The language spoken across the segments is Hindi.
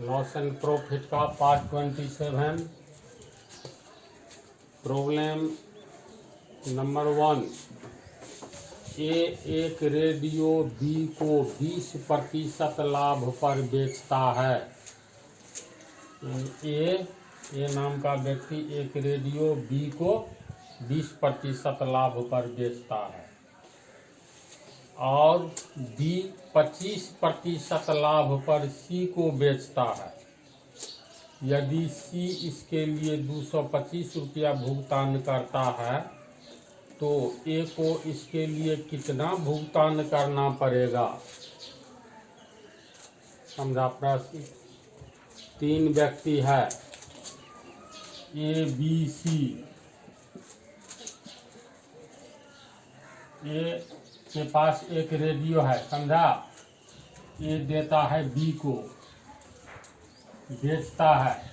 लॉस एंड प्रॉफिट का पार्ट 27। Problem number 1। ए एक रेडियो बी को 20% लाभ पर बेचता है। ए नाम का व्यक्ति एक रेडियो बी को 20% लाभ पर बेचता है और बी 25% लाभ पर सी को बेचता है। यदि सी इसके लिए 225 रुपया भुगतान करता है तो ए को इसके लिए कितना भुगतान करना पड़ेगा? समझा प्रश्न? 3 व्यक्ति है, ए बी सी। ए के पास एक रेडियो है, समझा? ए देता है बी को, बेचता है,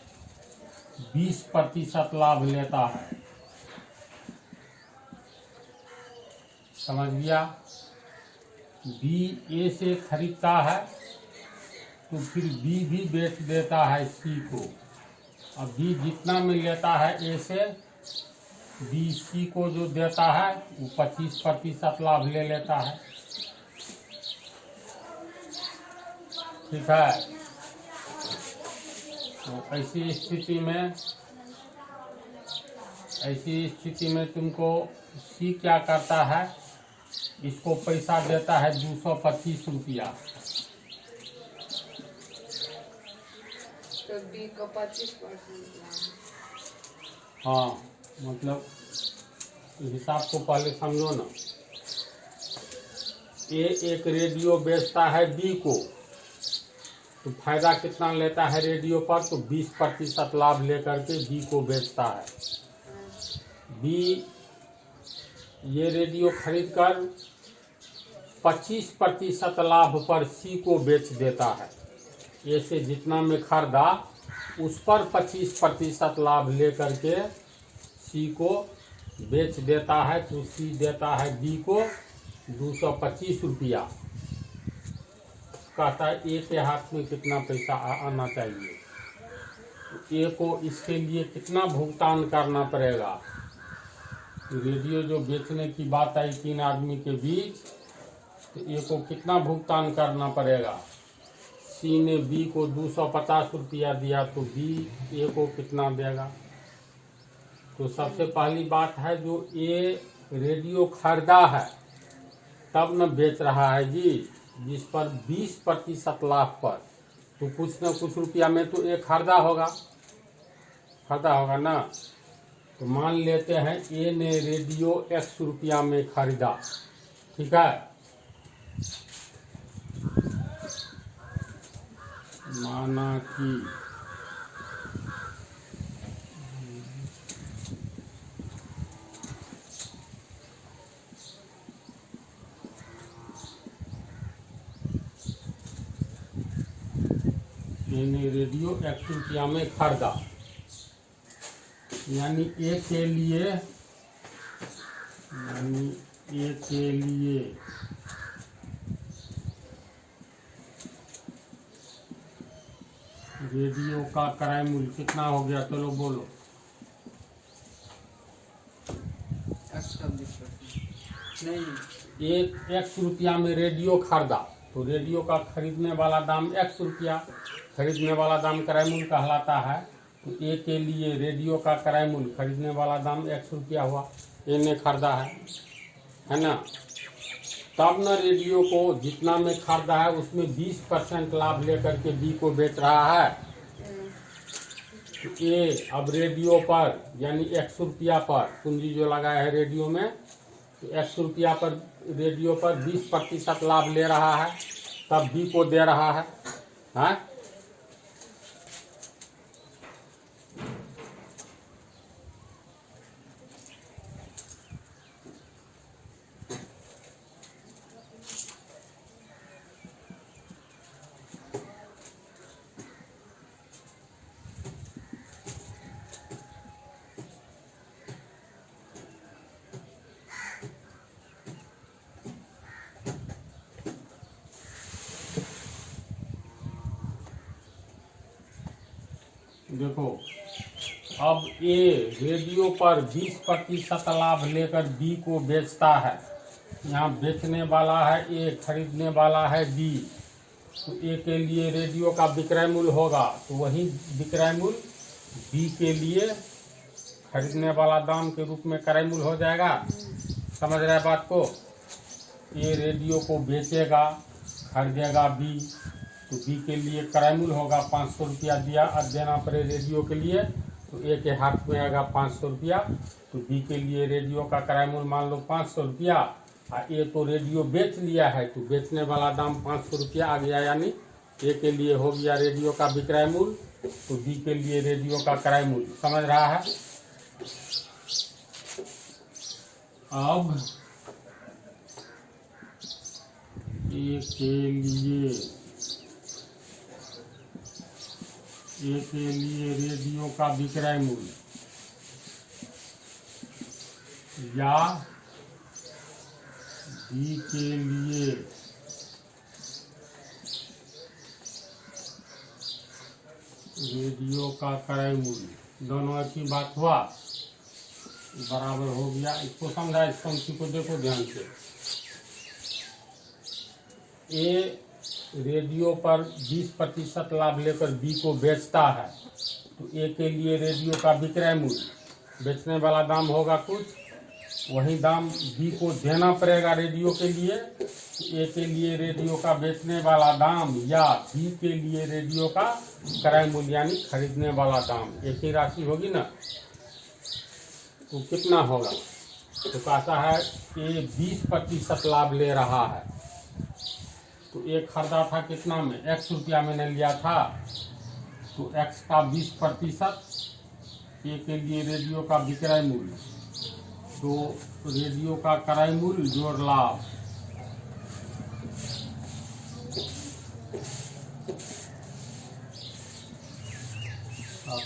20% लाभ लेता है। समझ गया? बी ए से खरीदता है तो फिर बी भी बेच देता है सी को। अब बी जितना में लेता है ए से, बी सी को जो देता है वो 25% लाभ ले लेता है। ठीक है? तो ऐसी स्थिति में तुमको सी क्या करता है? इसको पैसा देता है 225 रुपया। तो बी को 25%। हाँ, मतलब हिसाब को पहले समझो ना। ए एक रेडियो बेचता है बी को, तो फायदा कितना लेता है रेडियो पर? तो 20% लाभ लेकर के बी को बेचता है। बी ये रेडियो खरीदकर 25% लाभ पर सी को बेच देता है। ए से जितना में खरीदा उस पर 25% लाभ लेकर के सी को बेच देता है। तो सी देता है बी को 225 रुपया। कहता है ए के हाथ में कितना पैसा आना चाहिए, ए को इसके लिए कितना भुगतान करना पड़ेगा? रेडियो जो बेचने की बात आई 3 आदमी के बीच, तो ए को कितना भुगतान करना पड़ेगा? सी ने बी को 250 रुपया दिया तो बी ए को कितना देगा? तो सबसे पहली बात है, जो ए रेडियो खरीदा है तब न बेच रहा है जी, जिस पर 20% लाभ पर, तो कुछ न कुछ रुपया में तो ए खरीदा होगा ना। तो मान लेते हैं ए ने रेडियो X रुपया में खरीदा। ठीक है? माना कि ए ने रेडियो X रुपया में खरीदा, यानी ए के लिए रेडियो का क्रय मूल्य कितना हो गया? चलो बोलो। नहीं, 1 रुपया में रेडियो खरीदा, तो रेडियो का खरीदने वाला दाम X रुपया, खरीदने वाला दाम क्रय मूल्य कहलाता है। तो ए के लिए रेडियो का क्रय मूल्य, खरीदने वाला दाम X रुपया हुआ, ए ने खरीदा है ना। तब न रेडियो को जितना में खरीदा है उसमें 20% लाभ लेकर के बी को बेच रहा है। तो ए अब रेडियो पर यानी 100 रुपया पर पूंजी जो लगाया है रेडियो में, तो 100 रुपया पर रेडियो पर 20% लाभ ले रहा है, तब बी को दे रहा है। हाँ? देखो, अब ए रेडियो पर 20% लाभ लेकर बी को बेचता है। यहाँ बेचने वाला है ए, खरीदने वाला है बी। तो ए के लिए रेडियो का विक्रय मूल्य होगा, तो वही विक्रय मूल्य बी के लिए खरीदने वाला दाम के रूप में क्रय मूल्य हो जाएगा। समझ रहे हैं बात को? ए रेडियो को बेचेगा, खरीदेगा बी, तो बी के लिए क्रय मूल्य होगा 500 रुपया देना पड़े रेडियो के लिए, तो ए के हाथ में आएगा 500 रुपया। तो बी के लिए रेडियो का क्रय मूल्य मान लो 500 रुपया, और ए तो रेडियो बेच लिया है, तो बेचने वाला दाम 500 रुपया आ गया, यानी ए के लिए हो गया रेडियो का विक्रय मूल्य, तो बी के लिए रेडियो का क्रय मूल्य। समझ रहा है? अब ए के लिए रेडियो का विक्रय मूल्य या बी के लिए रेडियो का क्रय मूल्य, दोनों एक ही बात हुआ, बराबर हो गया। इसको समझा, इस पंक्ति को देखो ध्यान से। ए रेडियो पर 20% लाभ लेकर बी को बेचता है, तो ए के लिए रेडियो का विक्रय मूल्य, बेचने वाला दाम होगा कुछ, वही दाम बी को देना पड़ेगा रेडियो के लिए। तो ए के लिए रेडियो का बेचने वाला दाम या बी के लिए रेडियो का क्रय मूल्य यानी खरीदने वाला दाम एक ही राशि होगी ना। तो कितना होगा? तो कहता है ए 20% लाभ ले रहा है, तो एक खरीदा था कितना में? x रुपया मैंने लिया था, तो x का 20% ए के लिए रेडियो का विक्रय मूल्य, तो रेडियो का क्रय मूल्य जोड़ लाभ,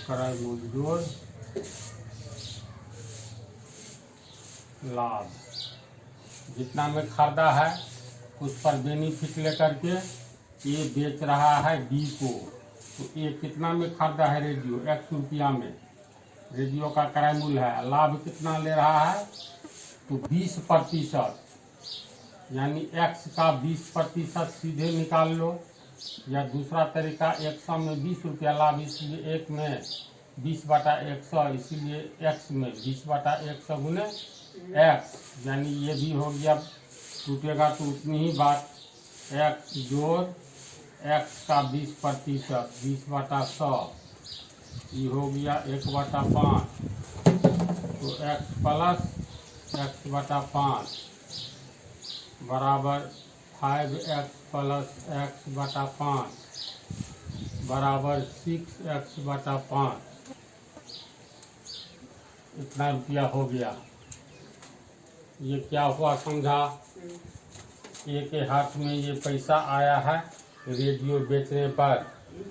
क्रय मूल्य जोड़ लाभ, जितना में खरीदा है उस पर बेनिफिट लेकर के ये बेच रहा है बी को। तो ये कितना में खरीदा है रेडियो? 100 रुपया में रेडियो का क्रय मूल्य है, लाभ कितना ले रहा है? तो 20%, यानी x का 20% सीधे निकाल लो, या दूसरा तरीका 100 में 20 रुपया लाभ, इसलिए एक में 20/100, इसीलिए x में 20/100 गुने x, यानी ये भी हो गया, टूटेगा तो उतनी ही बात, x जोड़ x का 20%, 20/100, ये हो गया 1/5, तो x प्लस x/5 बराबर 5x प्लस x/5 बराबर 6x/5, इतना रुपया हो गया। ये क्या हुआ समझा? ए के हाथ में ये पैसा आया है रेडियो बेचने पर,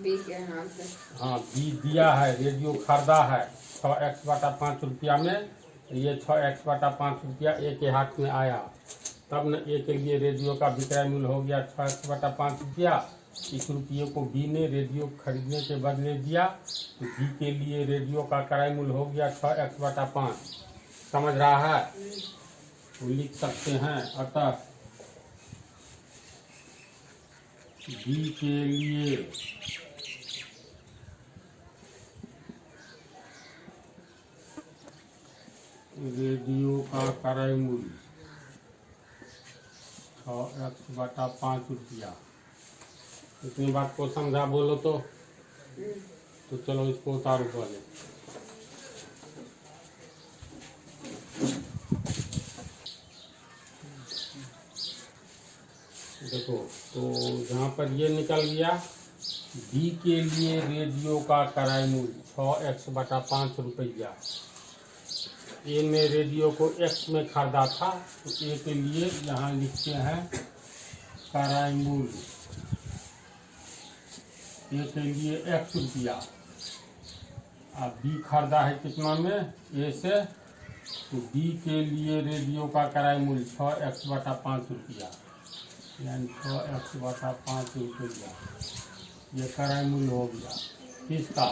बी के हाथ में, हाँ बी दिया है, रेडियो खरीदा है 6x/5 रुपया में, ये 6x/5 रुपया ए के हाथ में आया, तब न ए के लिए रेडियो का विक्रय मूल्य हो गया 6x/5 रुपया। इस रुपये को बी ने रेडियो खरीदने के बदले दिया, तो बी के लिए रेडियो का क्रय मूल्य हो गया 6x/5। समझ रहा है? तो लिख सकते हैं, अतः बी के लिए रेडियो का क्रय मूल्य 6x/5 रुपया। इतनी बात को समझा? बोलो तो चलो इसको उतारो पहले। देखो, तो जहाँ पर ये निकल गया, बी के लिए रेडियो का क्रय मूल्य 6x/5 रुपया, ए में रेडियो को x में खरीदा था, तो ए के लिए यहाँ लिखते हैं क्रय मूल्य, ए के लिए x रुपया, अब बी खरीदा है कितना में? ए से, तो बी के लिए रेडियो का क्रय मूल्य 6x/5 रुपया, यानी 6x/5 रुपया, ये क्रय मूल्य हो गया किसका?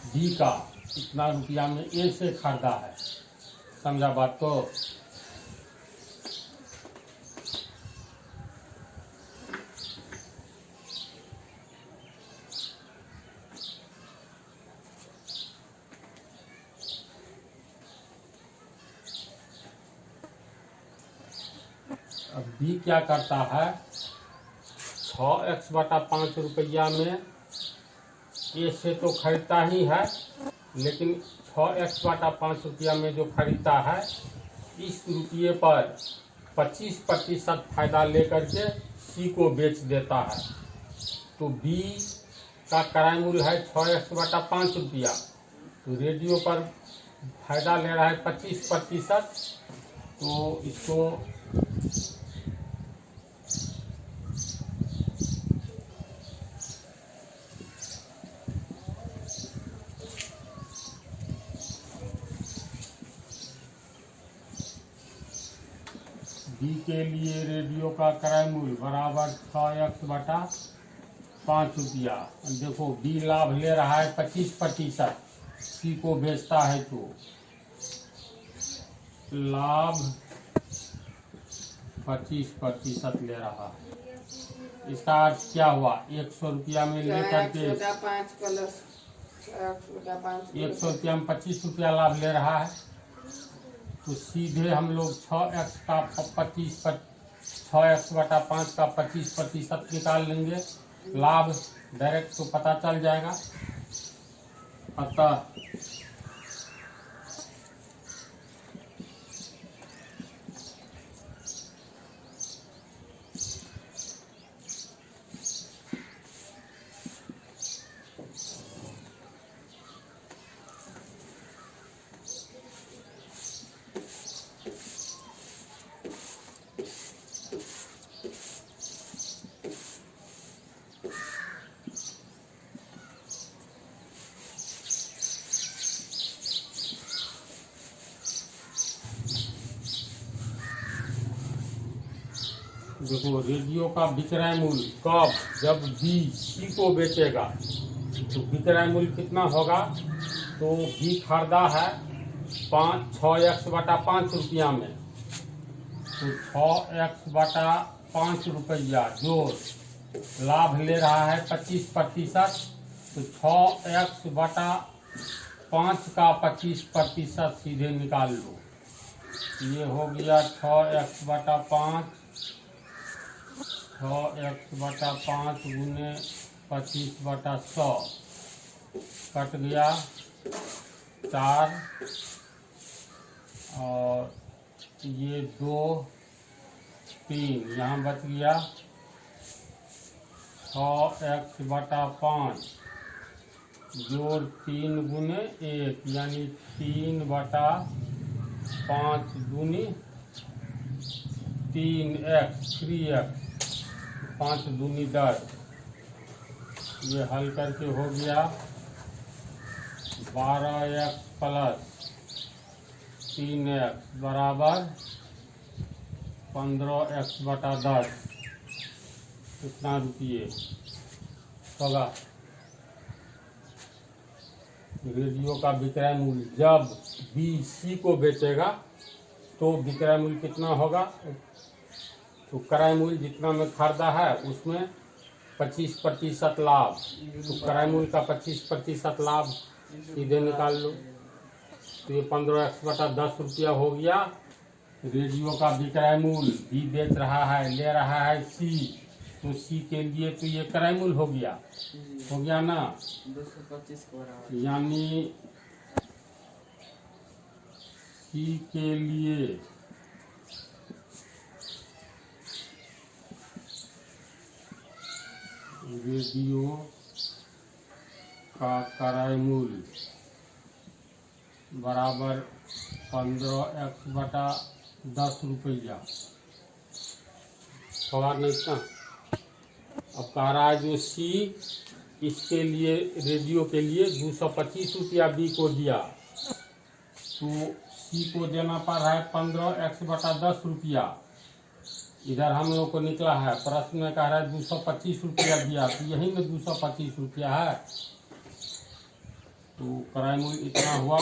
बी का इतना रुपया में ए से खरीदा है। समझा बात को? अब बी क्या करता है, 6x/5 रुपया में ए से तो खरीदता ही है, लेकिन 6x/5 रुपया में जो खरीदता है इस रुपये पर 25% फायदा लेकर के सी को बेच देता है। तो बी का क्रय मूल्य है 6x/5 रुपया, तो रेडियो पर फायदा ले रहा है 25%, तो इसको बी के लिए रेडियो का क्रय मूल्य बराबर 6x/5 रुपया। देखो बी लाभ ले रहा है 25%, सी को बेचता है तो लाभ 25% ले रहा है। इसका अर्थ क्या हुआ, 100 रुपया में लेकर के 100 रुपया में 25 रुपया लाभ ले रहा है, तो सीधे हम लोग 6x का 6x/5 का 25% निकाल लेंगे, लाभ डायरेक्ट तो पता चल जाएगा। अतः देखो रेडियो का विक्रय मूल्य कब, जब बी सी को बेचेगा तो विक्रय मूल्य कितना होगा, तो बी खरीदा है 6x/5 रुपया में, तो 6x/5 रुपया जो लाभ ले रहा है 25%, तो 6x/5 का 25% सीधे निकाल लो। ये हो गया 6x/5 गुने 25/100 कट गया 4, और ये 2 3 यहाँ बच गया 6x/5 जोड़ 3 गुने 1 यानी 3/5 दूनी 3x 3x 5 दूनी 10। ये हल करके हो गया 12x प्लस 3x बराबर 15x/10। कितना रुपये होगा? रेडियो का विक्रय मूल्य जब बी सी को बेचेगा तो विक्रय मूल्य कितना होगा, तो क्रय मूल्य जितना में खरीदा है उसमें 25% लाभ, तो क्रय मूल्य का 25% लाभ सीधे निकाल लो। तो ये 15x/10 रुपया हो गया रेडियो का विक्रय मूल्य। बी बेच रहा है, ले रहा है सी, तो सी के लिए तो ये क्रय मूल्य हो गया ना, 225 को बराबर। यानी सी के लिए रेडियो का क्रय मूल्य बराबर 15x/10 रुपया होगा नहीं इतना। अब कह रहा है जो सी इसके लिए रेडियो के लिए 225 रुपया बी को दिया, तो सी को देना पड़ रहा है 15x/10 रुपया। इधर हम लोग को निकला है प्रश्न में कह रहा है 225 रुपया दिया, तो यही में 225 रुपया है, तो क्राय मूल्य इतना हुआ,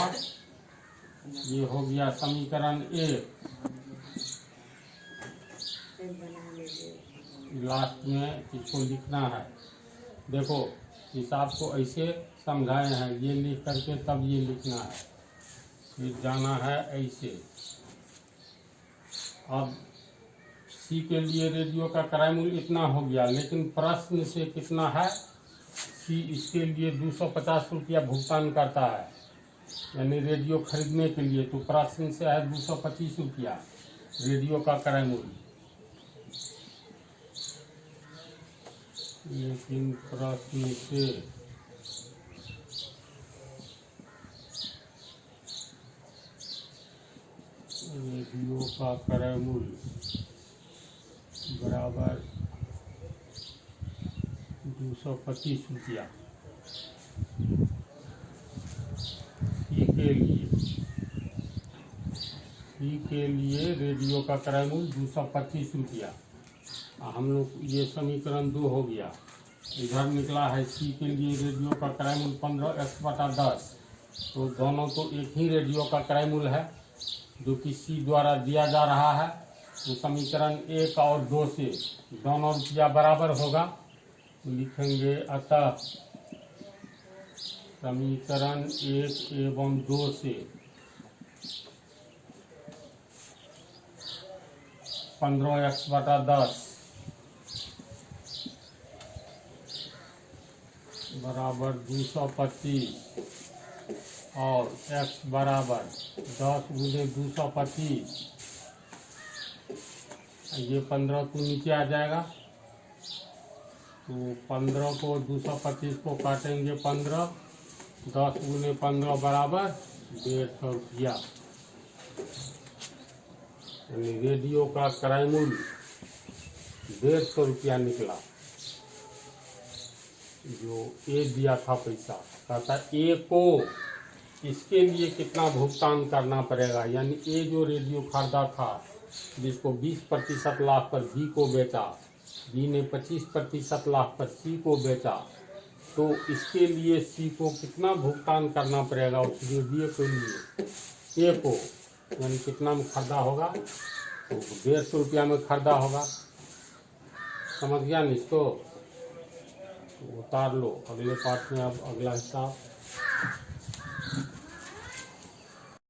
ये हो गया समीकरण 1। लास्ट में इसको लिखना है। देखो हिसाब को ऐसे समझाए हैं, ये लिख करके तब ये लिखना है, फिर जाना है ऐसे। अब सी के लिए रेडियो का क्राय मूल्य इतना हो गया, लेकिन प्रश्न से कितना है, सी इसके लिए 250 रुपया भुगतान करता है, यानी रेडियो खरीदने के लिए। तो प्रश्न से है 225 रुपया रेडियो का क्राय मूल्य, लेकिन प्रश्न से रेडियो का क्रय मूल्य बराबर 225 रुपया। सी के लिए रेडियो का क्रय मूल्य 225 रुपया। हम लोग ये समीकरण 2 हो गया। इधर निकला है सी के लिए रेडियो का क्रय मूल्य 15x/10। तो दोनों तो एक ही रेडियो का क्रय मूल्य है जो कि सी द्वारा दिया जा रहा है। तो समीकरण 1 और 2 से दोनों रुपया बराबर होगा, तो लिखेंगे अतः समीकरण 1 एवं 2 से 15x/10 बराबर 225 और x बराबर 10 गुने 225। ये 15 को नीचे आ जाएगा, तो 15 को 225 को काटेंगे 15, 10 गुने 15 बराबर 150 रुपया। यानी रेडियो का क्रय मूल्य 150 रुपया निकला। जो ए दिया था पैसा, कहता ए को इसके लिए कितना भुगतान करना पड़ेगा, यानी ए जो रेडियो खरीदा था जिसको 20% लाभ पर बी को बेचा, बी ने 25% लाभ पर सी को बेचा, तो इसके लिए सी को कितना भुगतान करना पड़ेगा उस रेडियो के लिए ए को, यानी कितना में खरीदा होगा, तो 150 रुपया में खरीदा होगा। समझ गया नहीं इसको, तो उतार लो। अगले पार्ट में अब अगला हिसाब।